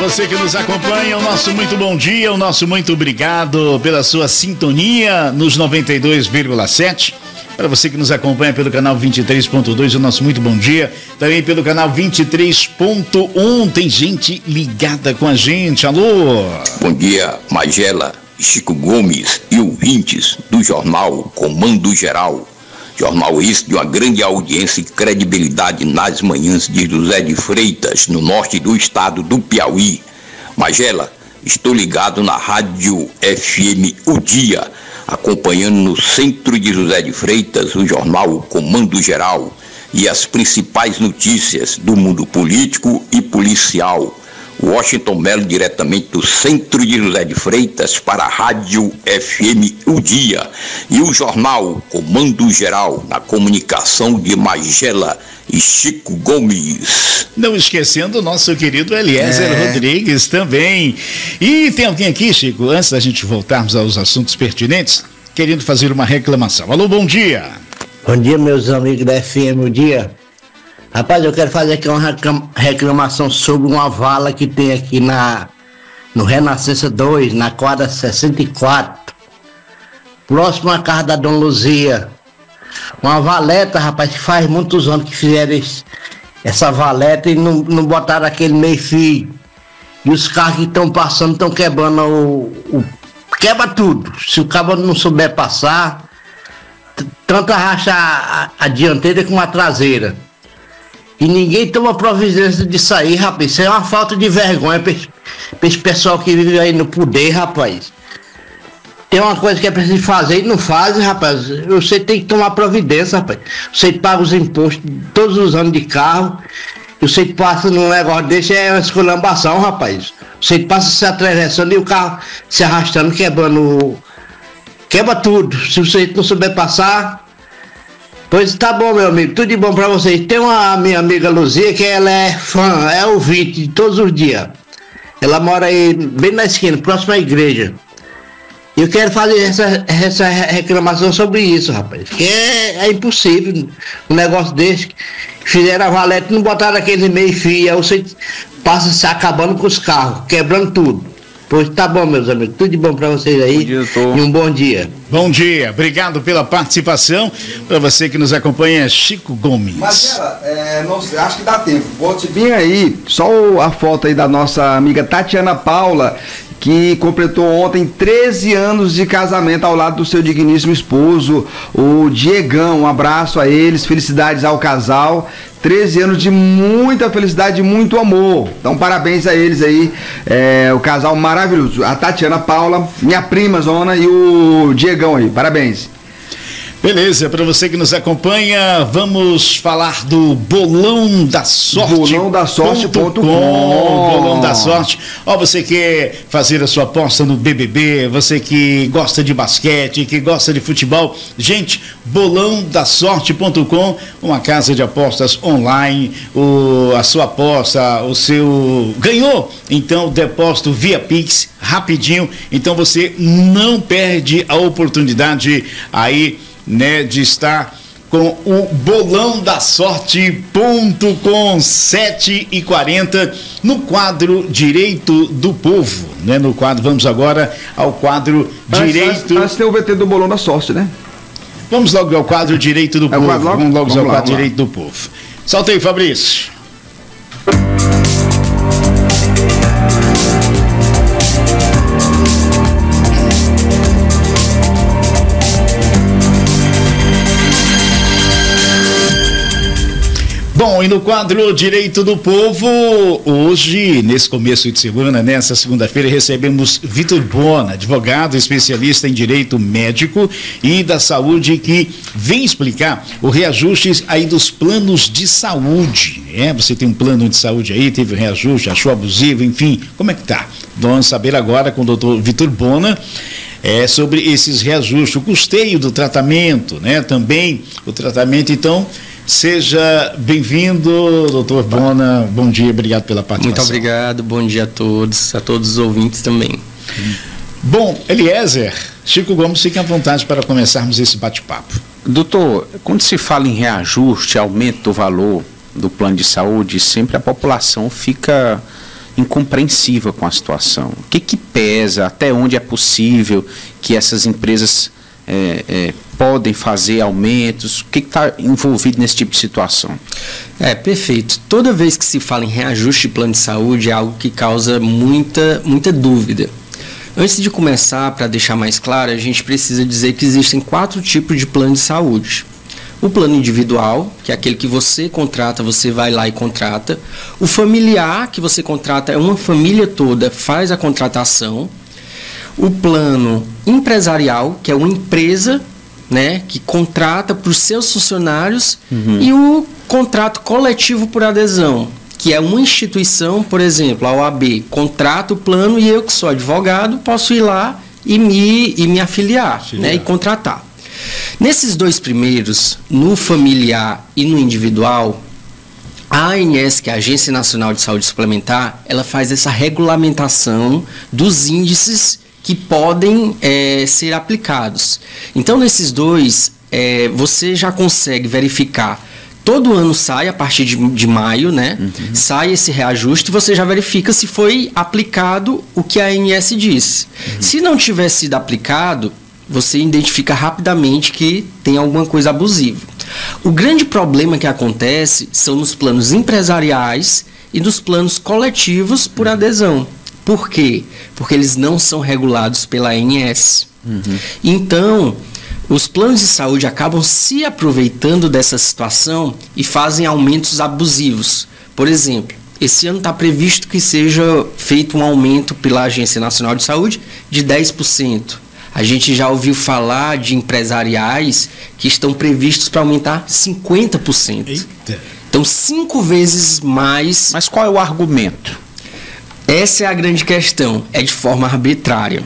você que nos acompanha, o nosso muito bom dia, o nosso muito obrigado pela sua sintonia nos 92,7. Para você que nos acompanha pelo canal 23.2, o nosso muito bom dia. Também pelo canal 23.1, tem gente ligada com a gente. Alô? Bom dia, Magela, Chico Gomes e ouvintes do jornal Comando Geral. Jornal esse de uma grande audiência e credibilidade nas manhãs de José de Freitas, no norte do estado do Piauí. Magela, estou ligado na Rádio FM O Dia, acompanhando no centro de José de Freitas o jornal Comando Geral e as principais notícias do mundo político e policial. Washington Melo, diretamente do centro de José de Freitas, para a Rádio FM O Dia. E o jornal Comando Geral, na comunicação de Magela e Chico Gomes. Não esquecendo o nosso querido Eliezer Rodrigues também. E tem alguém aqui, Chico, antes da gente voltarmos aos assuntos pertinentes, querendo fazer uma reclamação. Alô, bom dia. Bom dia, meus amigos da FM O Dia. Rapaz, eu quero fazer aqui uma reclamação sobre uma vala que tem aqui no Renascença 2, na quadra 64, próximo à casa da Dona Luzia. Uma valeta, rapaz, que faz muitos anos que fizeram essa valeta e não botaram aquele meio-fio. E os carros que estão passando estão quebrando quebra tudo. Se o cabo não souber passar, tanto arracha a dianteira como a traseira. E ninguém toma providência disso aí, rapaz. Isso é uma falta de vergonha para esse pessoal que vive aí no poder, rapaz. Tem uma coisa que é preciso fazer e não faz, rapaz. Você tem que tomar providência, rapaz. Você paga os impostos todos os anos de carro. E você passa num negócio desse, é uma esculambação, rapaz. Você passa se atravessando e o carro se arrastando, quebrando. Quebra tudo. Se você não souber passar. Pois tá bom, meu amigo, tudo de bom pra vocês. Tem uma minha amiga Luzia, que ela é fã, é ouvinte de todos os dias. Ela mora aí bem na esquina, próximo à igreja. E eu quero fazer essa reclamação sobre isso, rapaz. Porque é impossível um negócio desse. Fizeram a valeta e não botaram aquele meio-fio, aí você passa se acabando com os carros, quebrando tudo. Pois tá bom, meus amigos, tudo de bom pra vocês aí. Bom dia, doutor. E um bom dia. Bom dia, obrigado pela participação. Para você que nos acompanha, Chico Gomes. Mas, não sei, acho que dá tempo. Bote bem aí, só a foto aí da nossa amiga Tatiana Paula, que completou ontem 13 anos de casamento ao lado do seu digníssimo esposo, o Diegão. Um abraço a eles, felicidades ao casal. 13 anos de muita felicidade e muito amor. Então, parabéns a eles aí, o casal maravilhoso. A Tatiana Paula, minha prima zona, e o Diegão aí. Parabéns. Beleza, para você que nos acompanha, vamos falar do Bolão da Sorte. Bolãodasorte.com. Bolão da Sorte. Ó, você quer fazer a sua aposta no BBB, você que gosta de basquete, que gosta de futebol, gente, bolãodasorte.com, uma casa de apostas online. A sua aposta, o seu ganhou, então depósito via Pix, rapidinho. Então você não perde a oportunidade aí, né, de estar com o bolãodasorte.com, 7h40, no quadro Direito do Povo, né? No quadro, vamos agora ao quadro Direito. Mas tem o VT do Bolão da Sorte, né? Vamos logo ao quadro Direito do Povo. Vamos logo ao quadro Direito do Povo. Solta aí, Fabrício. Bom, e no quadro Direito do Povo, hoje, nesse começo de semana, nessa segunda-feira, recebemos Vitor Bona, advogado especialista em direito médico e da saúde, que vem explicar o reajuste aí dos planos de saúde. Você tem um plano de saúde aí, teve um reajuste, achou abusivo, enfim, como é que tá? Vamos saber agora com o doutor Vitor Bona sobre esses reajustes, o custeio do tratamento, né? Também o tratamento, então. Seja bem-vindo, doutor Bona. Bom dia, obrigado pela participação. Muito obrigado, bom dia a todos os ouvintes também. Bom, Eliezer, Chico Gomes, fique à vontade para começarmos esse bate-papo. Doutor, quando se fala em reajuste, aumento do valor do plano de saúde, sempre a população fica incompreensiva com a situação. O que pesa, até onde é possível que essas empresas podem fazer aumentos? O que está envolvido nesse tipo de situação? Perfeito. Toda vez que se fala em reajuste de plano de saúde é algo que causa muita dúvida. Antes de começar, para deixar mais claro, a gente precisa dizer que existem 4 tipos de plano de saúde. O plano individual, que é aquele que você contrata, você vai lá e contrata. O familiar, que você contrata, é uma família toda, faz a contratação. O plano empresarial, que é uma empresa, né, que contrata para os seus funcionários. E o contrato coletivo por adesão, que é uma instituição, por exemplo, a OAB, contrata o plano e eu, que sou advogado, posso ir lá e me afiliar, né, e contratar. Nesses 2 primeiros, no familiar e no individual, a ANS, que é a Agência Nacional de Saúde Suplementar, ela faz essa regulamentação dos índices que podem ser aplicados. Então, nesses 2, você já consegue verificar. Todo ano sai, a partir de maio, né? Sai esse reajuste, você já verifica se foi aplicado o que a ANS disse. Se não tiver sido aplicado, você identifica rapidamente que tem alguma coisa abusiva. O grande problema que acontece são nos planos empresariais e nos planos coletivos por adesão. Por quê? Porque eles não são regulados pela ANS. Então, os planos de saúde acabam se aproveitando dessa situação e fazem aumentos abusivos. Por exemplo, esse ano está previsto que seja feito um aumento pela Agência Nacional de Saúde de 10%. A gente já ouviu falar de empresariais que estão previstos para aumentar 50%. Eita. Então, 5 vezes mais. Mas qual é o argumento? Essa é a grande questão. É de forma arbitrária.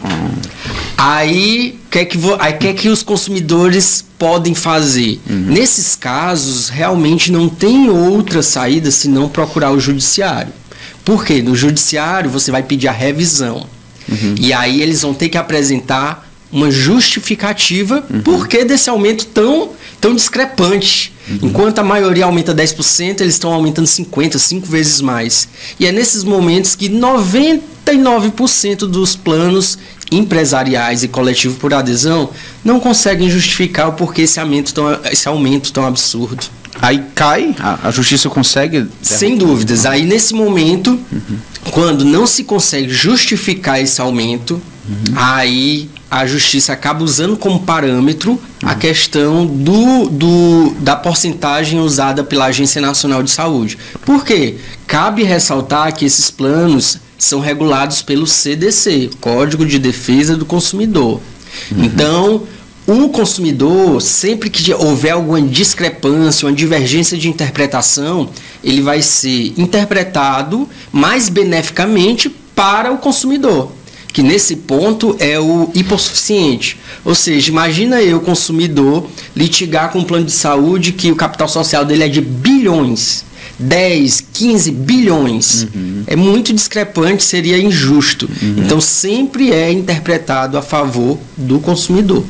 Aí, o que é que os consumidores podem fazer? Nesses casos, realmente não tem outra saída senão procurar o judiciário. Por quê? No judiciário, você vai pedir a revisão. E aí, eles vão ter que apresentar uma justificativa porque desse aumento tão discrepante. Enquanto a maioria aumenta 10%, eles estão aumentando 50%, 5 vezes mais. E é nesses momentos que 99% dos planos empresariais e coletivos por adesão não conseguem justificar o porquê esse aumento tão absurdo. Aí cai, a justiça consegue... Sem dúvidas. Aí nesse momento, quando não se consegue justificar esse aumento, aí a justiça acaba usando como parâmetro a questão da porcentagem usada pela Agência Nacional de Saúde. Por quê? Cabe ressaltar que esses planos são regulados pelo CDC, Código de Defesa do Consumidor. Então, o consumidor, sempre que houver alguma discrepância, uma divergência de interpretação, ele vai ser interpretado mais beneficamente para o consumidor, que nesse ponto é o hipossuficiente. Ou seja, imagina eu, consumidor, litigar com um plano de saúde que o capital social dele é de bilhões, 10, 15 bilhões. É muito discrepante, seria injusto. Então, sempre é interpretado a favor do consumidor.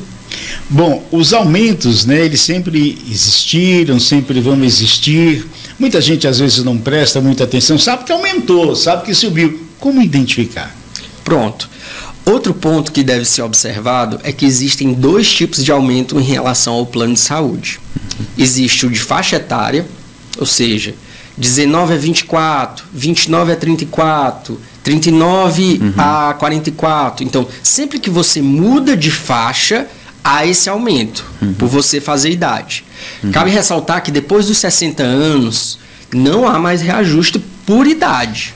Bom, os aumentos, né, eles sempre existiram, sempre vão existir. Muita gente às vezes não presta muita atenção, sabe que aumentou, sabe que subiu. Como identificar? Pronto. Outro ponto que deve ser observado é que existem 2 tipos de aumento em relação ao plano de saúde. Existe o de faixa etária, ou seja, 19 a 24, 29 a 34, 39 a 44. Então, sempre que você muda de faixa, há esse aumento, por você fazer idade. Cabe ressaltar que depois dos 60 anos, não há mais reajuste por idade.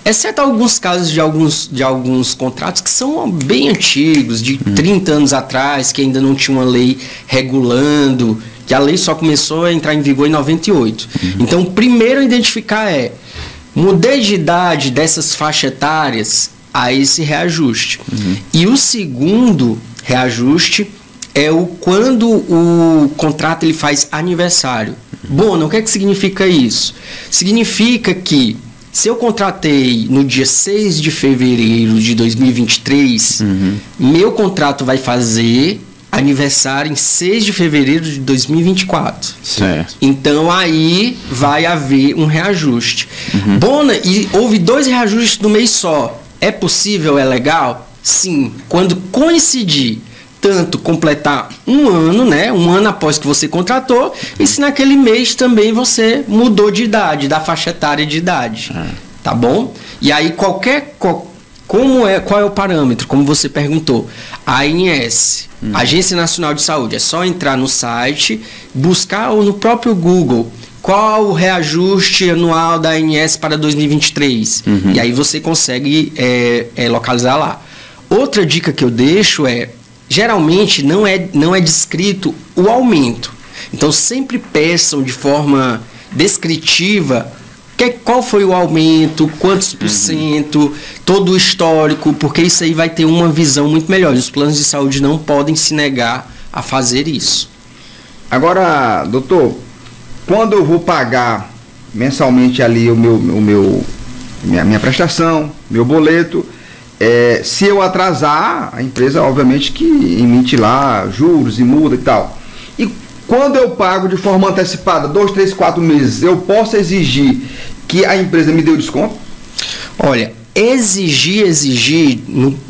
Exceto alguns casos de alguns contratos que são bem antigos, de 30 anos atrás, que ainda não tinha uma lei regulando, que a lei só começou a entrar em vigor em 98. Então, o primeiro a identificar mudei de idade dessas faixas etárias, há esse reajuste. E o segundo reajuste é quando o contrato ele faz aniversário. Bom, o que é que significa isso? Significa que se eu contratei no dia 6 de fevereiro de 2023, meu contrato vai fazer aniversário em 6 de fevereiro de 2024. Certo. Então aí vai haver um reajuste. Bona, e houve 2 reajustes no mês só. É possível, é legal? Sim. Quando coincidir, tanto completar um ano, né? Um ano após que você contratou, e se naquele mês também você mudou de idade, da faixa etária de idade. Tá bom? E aí qual é o parâmetro, como você perguntou? A ANS, Agência Nacional de Saúde, é só entrar no site, buscar ou no próprio Google qual o reajuste anual da ANS para 2023. E aí você consegue localizar lá. Outra dica que eu deixo é, geralmente não é descrito o aumento. Então sempre peçam de forma descritiva qual foi o aumento, quantos por cento, todo o histórico, porque isso aí vai ter uma visão muito melhor. E os planos de saúde não podem se negar a fazer isso. Agora, doutor, quando eu vou pagar mensalmente ali minha prestação, meu boleto, se eu atrasar, a empresa obviamente que emite lá juros e multa e tal. E quando eu pago de forma antecipada, 2, 3, 4 meses, eu posso exigir que a empresa me dê o desconto? Olha, exigir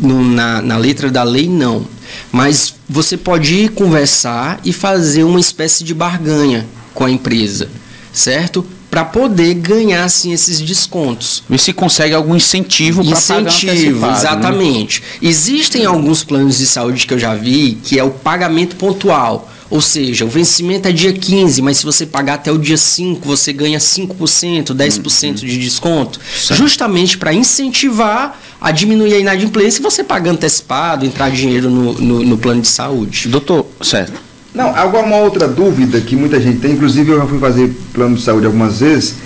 na letra da lei não. Mas você pode ir conversar e fazer uma espécie de barganha com a empresa, certo? Para poder ganhar assim esses descontos. Ver se consegue algum incentivo para pagar antecipado. Exatamente. Né? Existem alguns planos de saúde que eu já vi que é o pagamento pontual. Ou seja, o vencimento é dia 15, mas se você pagar até o dia 5, você ganha 5%, 10% de desconto. Certo. Justamente para incentivar a diminuir a inadimplência e você pagar antecipado, entrar dinheiro no plano de saúde. Doutor, certo. Não, agora uma outra dúvida que muita gente tem, inclusive eu já fui fazer plano de saúde algumas vezes,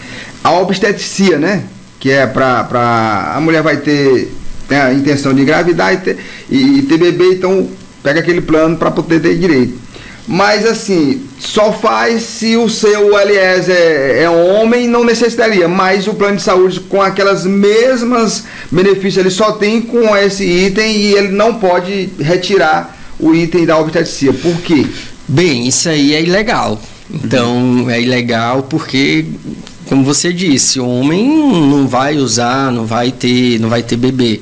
a obstetricia, né? Que é a mulher vai ter a intenção de engravidar e ter bebê, então pega aquele plano para poder ter direito. Mas assim, só faz se o seu LS é homem, não necessitaria, mas o plano de saúde com aquelas mesmas benefícios, ele só tem com esse item e ele não pode retirar o item da obstetricia. Por quê? Bem, isso aí é ilegal. Então, é ilegal porque, como você disse, o homem não vai usar, não vai ter bebê.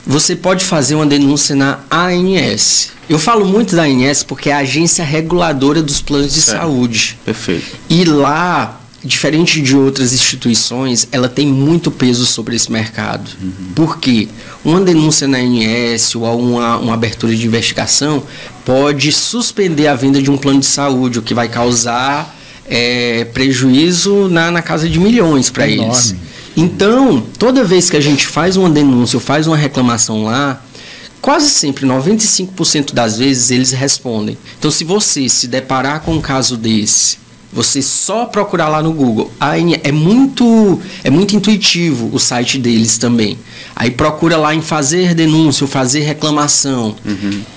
Você pode fazer uma denúncia na ANS. Eu falo muito da ANS porque é a agência reguladora dos planos de saúde. Perfeito. E lá, diferente de outras instituições, ela tem muito peso sobre esse mercado. Por quê? Uma denúncia na ANS ou uma abertura de investigação pode suspender a venda de um plano de saúde, o que vai causar prejuízo na casa de milhões para eles. Então, toda vez que a gente faz uma denúncia ou faz uma reclamação lá, quase sempre, 95% das vezes, eles respondem. Então, se você se deparar com um caso desse, você só procurar lá no Google. É muito intuitivo o site deles também. Aí procura lá em fazer denúncia ou fazer reclamação.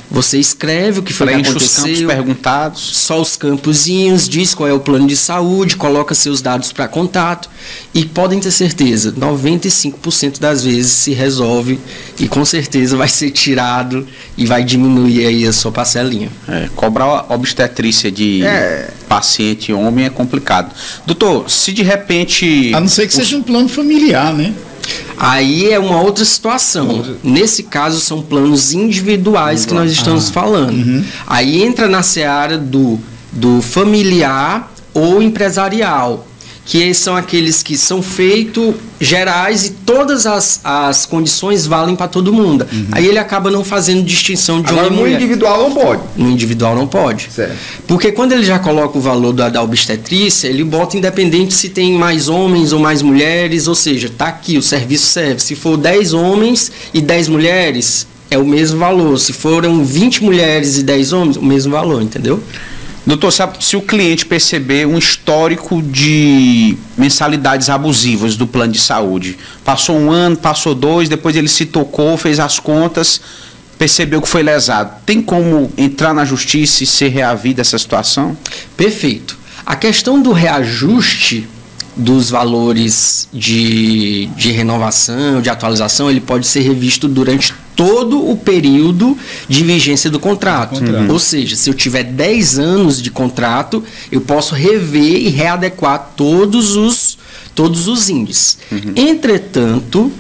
Você escreve o que foi que aconteceu. Os campos perguntados. Só os campozinhos, diz qual é o plano de saúde, coloca seus dados para contato. E podem ter certeza, 95% das vezes se resolve e com certeza vai ser tirado e vai diminuir aí a sua parcelinha. Cobrar obstetrícia de paciente homem é complicado. Doutor, se de repente... A não ser que seja um plano familiar, né? Aí é uma outra situação. Nesse caso, são planos individuais que nós estamos falando. Aí entra na seara do familiar ou empresarial, que são aqueles que são feitos gerais e todas as condições valem para todo mundo. Aí ele acaba não fazendo distinção de homem e mulher. No individual não pode. No individual não pode. Certo. Porque quando ele já coloca o valor da obstetrícia, ele bota independente se tem mais homens ou mais mulheres, ou seja, tá aqui, o serviço serve. Se for 10 homens e 10 mulheres, é o mesmo valor. Se foram 20 mulheres e 10 homens, o mesmo valor, entendeu? Doutor, se o cliente perceber um histórico de mensalidades abusivas do plano de saúde, passou 1 ano, passou 2, depois ele se tocou, fez as contas, percebeu que foi lesado, tem como entrar na justiça e ser reavida essa situação? Perfeito. A questão do reajuste dos valores de renovação, de atualização, ele pode ser revisto durante todo o período de vigência do contrato. Ou seja, se eu tiver 10 anos de contrato, eu posso rever e readequar todos os índices. Entretanto,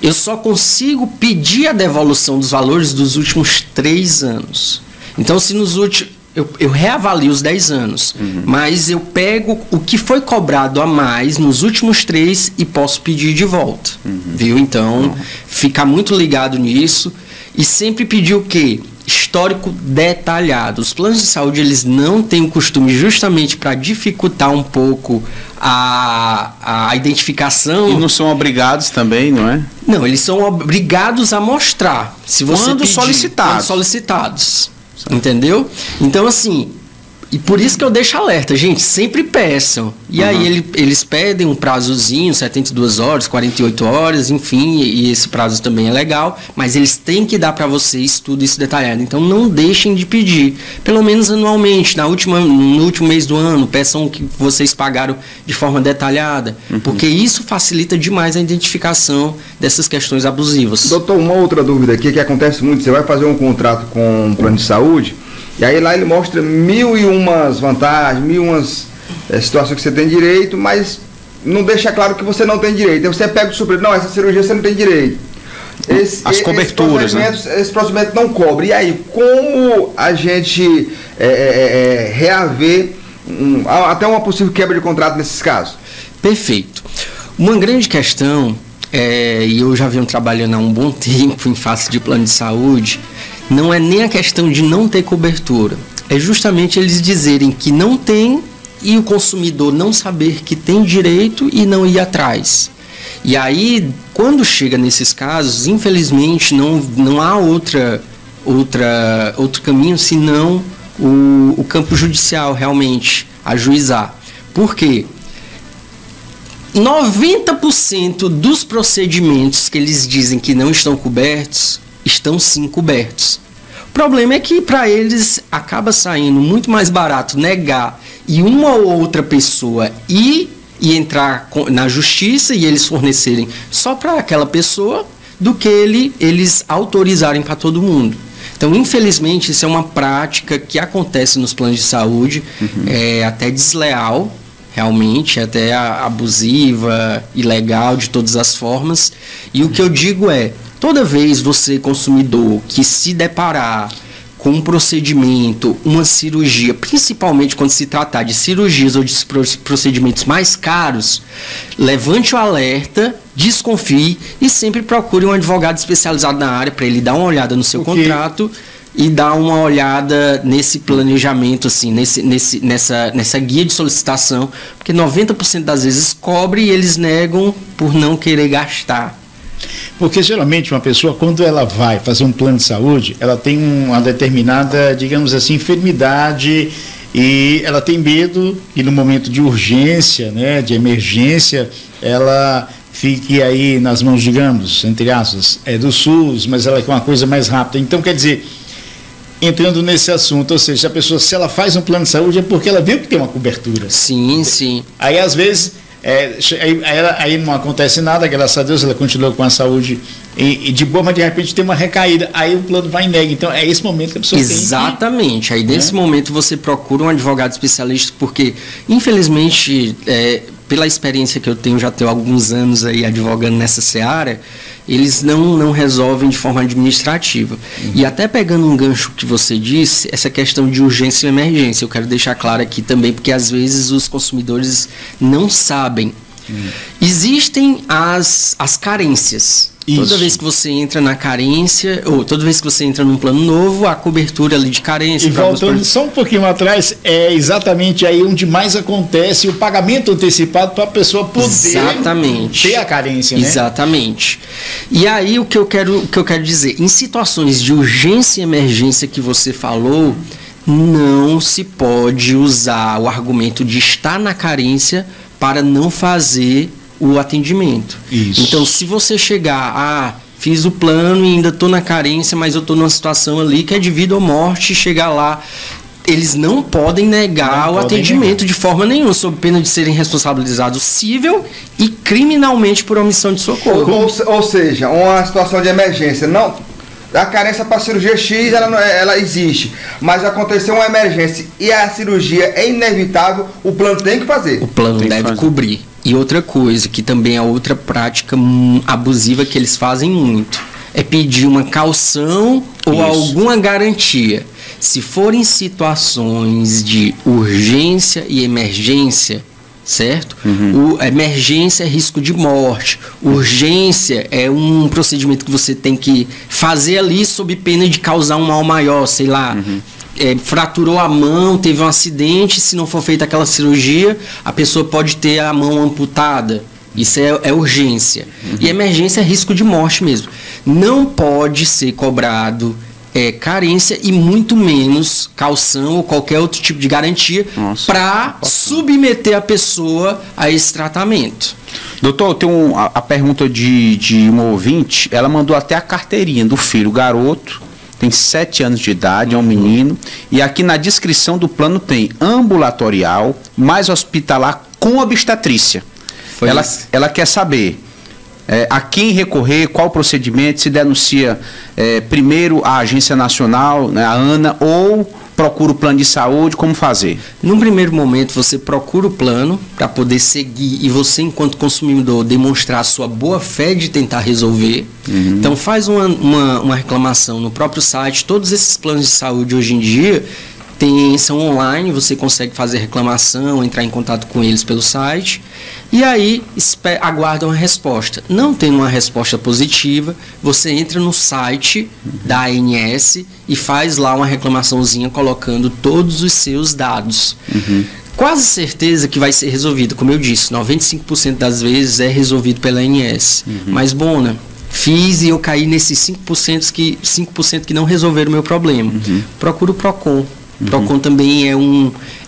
eu só consigo pedir a devolução dos valores dos últimos 3 anos. Então, se nos últimos... Eu reavalio os 10 anos, mas eu pego o que foi cobrado a mais nos últimos 3 e posso pedir de volta, viu? Então, ficar muito ligado nisso e sempre pedir o quê? Histórico detalhado. Os planos de saúde, eles não têm o costume, justamente para dificultar um pouco a identificação. E não são obrigados também, não é? Não, eles são obrigados a mostrar. Se você Quando pedir, solicitados. Quando solicitados. Entendeu? Então, assim, e por isso que eu deixo alerta, gente, sempre peçam. E aí eles pedem um prazozinho, 72 horas, 48 horas, enfim, e esse prazo também é legal, mas eles têm que dar para vocês tudo isso detalhado. Então, não deixem de pedir, pelo menos anualmente, no último mês do ano, peçam o que vocês pagaram de forma detalhada, porque isso facilita demais a identificação dessas questões abusivas. Doutor, uma outra dúvida aqui que acontece muito, você vai fazer um contrato com um plano de saúde, e aí lá ele mostra 1001 vantagens, 1001 situações que você tem direito, mas não deixa claro que você não tem direito. Aí você pega o surpresa, não, essa cirurgia você não tem direito. As coberturas, esse procedimento não cobre. E aí, como a gente reaver até uma possível quebra de contrato nesses casos? Perfeito. Uma grande questão, e eu já venho trabalhando há um bom tempo em face de plano de saúde, não é nem a questão de não ter cobertura, é justamente eles dizerem que não tem e o consumidor não saber que tem direito e não ir atrás. E aí, quando chega nesses casos, infelizmente não há outro caminho senão o campo judicial realmente ajuizar. Por quê? 90% dos procedimentos que eles dizem que não estão cobertos, estão sim cobertos. O problema é que para eles acaba saindo muito mais barato negar e uma ou outra pessoa ir e entrar na justiça e eles fornecerem só para aquela pessoa do que eles autorizarem para todo mundo. Então, infelizmente, isso é uma prática que acontece nos planos de saúde, é até desleal, realmente, até abusiva, ilegal de todas as formas. E o que eu digo é, toda vez você, consumidor, que se deparar com um procedimento, uma cirurgia, principalmente quando se tratar de cirurgias ou de procedimentos mais caros, levante o alerta, desconfie e sempre procure um advogado especializado na área para ele dar uma olhada no seu contrato e dar uma olhada nesse planejamento, assim, nessa guia de solicitação, porque 90% das vezes cobre e eles negam por não querer gastar. Porque geralmente uma pessoa, quando ela vai fazer um plano de saúde, ela tem uma determinada, digamos assim, enfermidade e ela tem medo que no momento de urgência, né, de emergência, ela fique aí nas mãos, digamos, entre aspas, do SUS, mas ela quer uma coisa mais rápida. Então, quer dizer, entrando nesse assunto, ou seja, a pessoa, se ela faz um plano de saúde é porque ela viu que tem uma cobertura. Sim, sim. Aí, às vezes... aí não acontece nada, graças a Deus ela continua com a saúde e de boa, mas de repente tem uma recaída, aí o plano vai e nega. Então é esse momento que a pessoa Exatamente, aí nesse momento você procura um advogado especialista, porque infelizmente pela experiência que eu tenho, já tenho alguns anos aí advogando nessa seara, eles não resolvem de forma administrativa. E até pegando um gancho que você disse, essa questão de urgência e emergência, eu quero deixar claro aqui também, porque às vezes os consumidores não sabem. Existem as carências. Isso. Toda vez que você entra na carência, ou toda vez que você entra num plano novo, a cobertura ali de carência. E voltando só um pouquinho atrás, é exatamente aí onde mais acontece o pagamento antecipado para a pessoa poder ter a carência, né? Exatamente. E aí o que eu quero dizer, em situações de urgência e emergência que você falou, não se pode usar o argumento de estar na carência para não fazer o atendimento. Isso. Então, se você chegar, fiz o plano e ainda estou na carência, mas eu estou numa situação ali que é de vida ou morte, chegar lá, eles não podem negar o atendimento de forma nenhuma, sob pena de serem responsabilizados civil e criminalmente por omissão de socorro. Ou seja, uma situação de emergência, não... a carência para cirurgia X, ela existe, mas aconteceu uma emergência e a cirurgia é inevitável, o plano tem que fazer. O plano deve cobrir. E outra coisa, que também é outra prática abusiva que eles fazem muito, é pedir uma caução ou alguma garantia. Se forem situações de urgência e emergência, certo? Emergência é risco de morte. Urgência é um procedimento que você tem que fazer ali sob pena de causar um mal maior, sei lá. Fraturou a mão, teve um acidente, se não for feita aquela cirurgia, a pessoa pode ter a mão amputada. Isso é urgência. E emergência é risco de morte mesmo. Não pode ser cobrado carência e muito menos caução ou qualquer outro tipo de garantia para submeter a pessoa a esse tratamento. Doutor, eu tenho a pergunta de uma ouvinte, ela mandou até a carteirinha do filho, o garoto, tem 7 anos de idade, é um menino, e aqui na descrição do plano tem ambulatorial, mais hospitalar com obstetrícia. Ela quer saber a quem recorrer, qual procedimento, se denuncia primeiro a Agência Nacional, né, a ANA, ou procura o plano de saúde, como fazer? Num primeiro momento, você procura o plano para poder seguir e você, enquanto consumidor, demonstrar a sua boa fé de tentar resolver. Então, faz uma reclamação no próprio site. Todos esses planos de saúde, hoje em dia, são online, você consegue fazer reclamação, entrar em contato com eles pelo site e aí aguarda uma resposta. Não tendo uma resposta positiva, você entra no site da ANS e faz lá uma reclamaçãozinha colocando todos os seus dados. Quase certeza que vai ser resolvido, como eu disse, 95% das vezes é resolvido pela ANS. Mas, Bona, fiz e eu caí nesses 5% que não resolveram o meu problema. Procura o PROCON. O PROCON também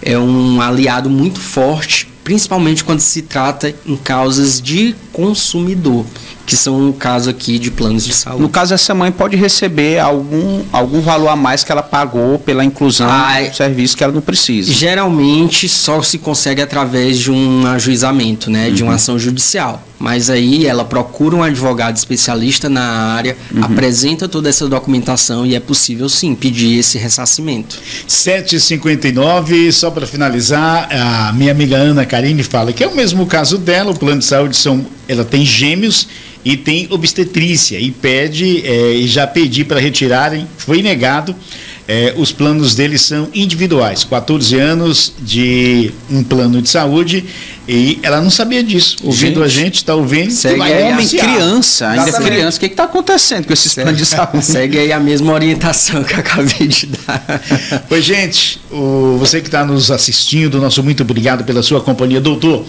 é um aliado muito forte, principalmente quando se trata em causas de consumidor, que são o caso aqui de planos de saúde. No caso, essa mãe pode receber algum valor a mais que ela pagou pela inclusão do serviço que ela não precisa. Geralmente só se consegue através de um ajuizamento, né, de uma ação judicial. Mas aí ela procura um advogado especialista na área, apresenta toda essa documentação e é possível sim pedir esse ressarcimento. 7h59, só para finalizar, a minha amiga Ana Karine fala que é o mesmo caso dela, o plano de saúde ela tem gêmeos e tem obstetrícia e e já pedi para retirarem, foi negado. Os planos deles são individuais, 14 anos de um plano de saúde e ela não sabia disso. Ouvindo a gente, está ouvindo. Segue criança, ainda é criança. O que está acontecendo com esses planos de saúde? Segue aí a mesma orientação que eu acabei de dar. Pois, gente, você que está nos assistindo, nosso muito obrigado pela sua companhia. Doutor,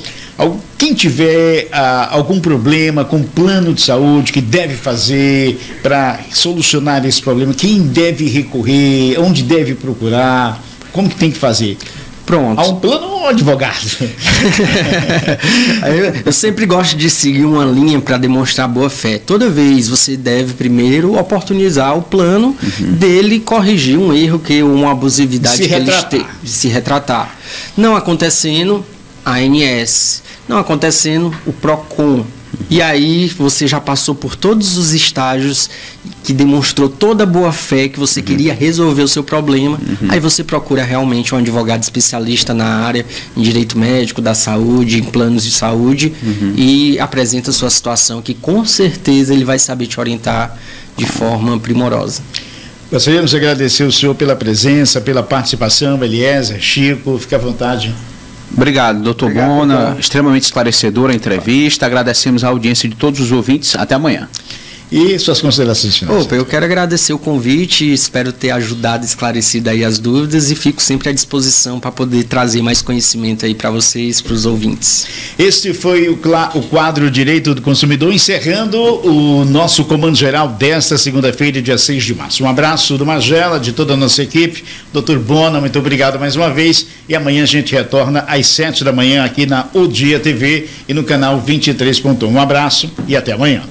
quem tiver algum problema com plano de saúde, que deve fazer para solucionar esse problema, quem deve recorrer, onde deve procurar, como que tem que fazer? Pronto. Há um plano ou um advogado? Eu sempre gosto de seguir uma linha para demonstrar boa fé. Toda vez você deve primeiro oportunizar o plano dele corrigir um erro, uma abusividade que ele se retratar. Não acontecendo, a ANS. Não acontecendo, o PROCON. E aí você já passou por todos os estágios que demonstrou toda a boa fé que você queria resolver o seu problema. Aí você procura realmente um advogado especialista na área, em direito médico, da saúde, em planos de saúde e apresenta a sua situação, que com certeza ele vai saber te orientar de forma primorosa. Gostaríamos de agradecer o senhor pela presença, pela participação, Eliezer, Chico, fique à vontade. Obrigado, doutor Bona, extremamente esclarecedora a entrevista, agradecemos a audiência de todos os ouvintes, até amanhã. E suas considerações finais? Eu quero agradecer o convite, espero ter ajudado, esclarecido aí as dúvidas e fico sempre à disposição para poder trazer mais conhecimento aí para vocês, para os ouvintes. Este foi o quadro Direito do Consumidor, encerrando o nosso Comando Geral desta segunda-feira, dia 6 de março. Um abraço do Magela, de toda a nossa equipe. Doutor Bona, muito obrigado mais uma vez. E amanhã a gente retorna às 7 da manhã aqui na O Dia TV e no canal 23.1. Um abraço e até amanhã.